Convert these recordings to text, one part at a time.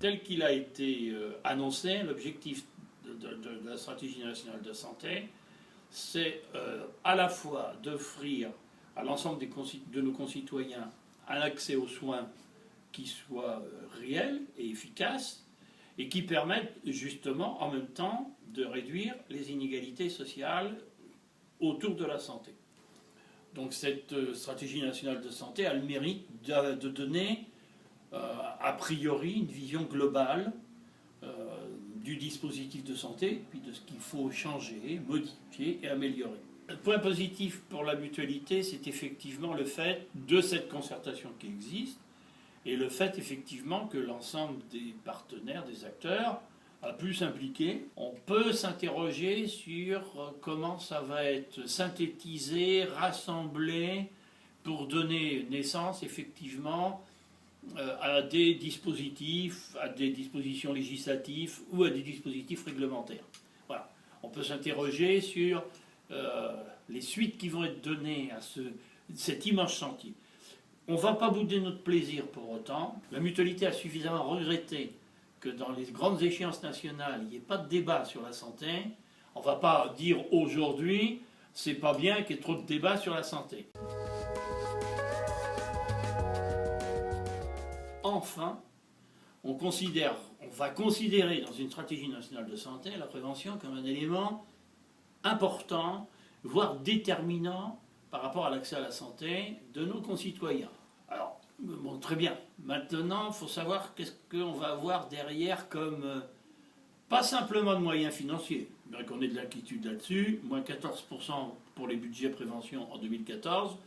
Tel qu'il a été annoncé, l'objectif de la stratégie nationale de santé, c'est à la fois d'offrir à l'ensemble de nos concitoyens un accès aux soins qui soit réel et efficace et qui permette justement en même temps de réduire les inégalités sociales autour de la santé. Donc cette stratégie nationale de santé a le mérite de donner a priori une vision globale du dispositif de santé, puis de ce qu'il faut changer, modifier et améliorer. Le point positif pour la mutualité, c'est effectivement le fait de cette concertation qui existe et le fait effectivement que l'ensemble des partenaires, des acteurs, a pu s'impliquer. On peut s'interroger sur comment ça va être synthétisé, rassemblé pour donner naissance effectivement à des dispositifs, à des dispositions législatives ou à des dispositifs réglementaires. Voilà. On peut s'interroger sur les suites qui vont être données à cet immense chantier. On ne va pas bouder notre plaisir pour autant. La mutualité a suffisamment regretté que dans les grandes échéances nationales, il n'y ait pas de débat sur la santé. On ne va pas dire aujourd'hui, c'est pas bien qu'il y ait trop de débats sur la santé. Enfin, on va considérer dans une stratégie nationale de santé la prévention comme un élément important, voire déterminant par rapport à l'accès à la santé de nos concitoyens. Alors, bon, très bien. Maintenant, il faut savoir qu'est-ce qu'on va avoir derrière comme, pas simplement de moyens financiers, bien qu'on ait de l'inquiétude là-dessus, moins 14% pour les budgets prévention en 2014,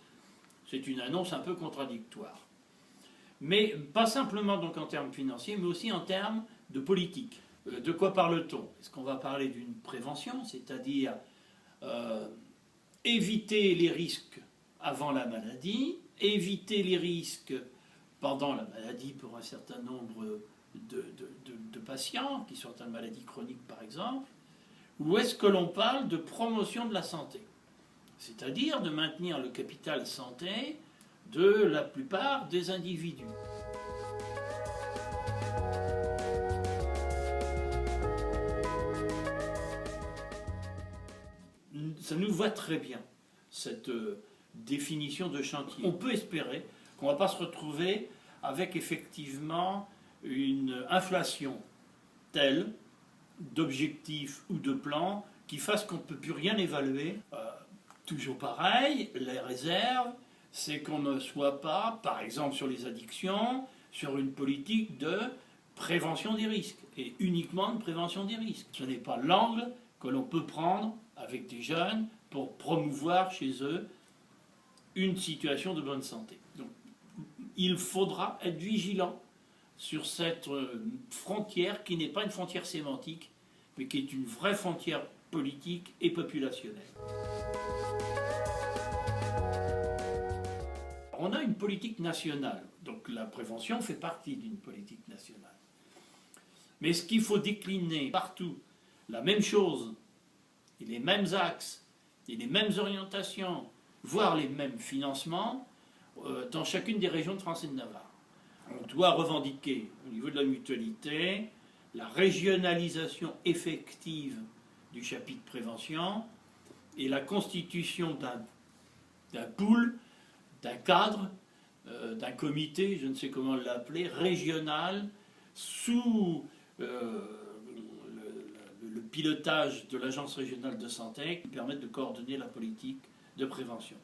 c'est une annonce un peu contradictoire. Mais pas simplement donc en termes financiers, mais aussi en termes de politique. De quoi parle-t-on? Est-ce qu'on va parler d'une prévention, c'est-à-dire éviter les risques avant la maladie, éviter les risques pendant la maladie pour un certain nombre de patients qui sont en maladie chronique par exemple, ou est-ce que l'on parle de promotion de la santé, c'est-à-dire de maintenir le capital santé de la plupart des individus. Ça nous va très bien, cette définition de chantier. On peut espérer qu'on ne va pas se retrouver avec effectivement une inflation telle d'objectifs ou de plans qui fasse qu'on ne peut plus rien évaluer. Toujours pareil, les réserves, c'est qu'on ne soit pas, par exemple sur les addictions, sur une politique de prévention des risques, et uniquement de prévention des risques. Ce n'est pas l'angle que l'on peut prendre avec des jeunes pour promouvoir chez eux une situation de bonne santé. Donc, il faudra être vigilant sur cette frontière qui n'est pas une frontière sémantique, mais qui est une vraie frontière politique et populationnelle. On a une politique nationale, donc la prévention fait partie d'une politique nationale. Mais ce qu'il faut décliner partout, la même chose, et les mêmes axes, et les mêmes orientations, voire les mêmes financements, dans chacune des régions de France et de Navarre. On doit revendiquer, au niveau de la mutualité, la régionalisation effective du chapitre prévention et la constitution d'un pool, d'un cadre, d'un comité, je ne sais comment l'appeler, régional, sous le pilotage de l'Agence régionale de santé, qui permettent de coordonner la politique de prévention.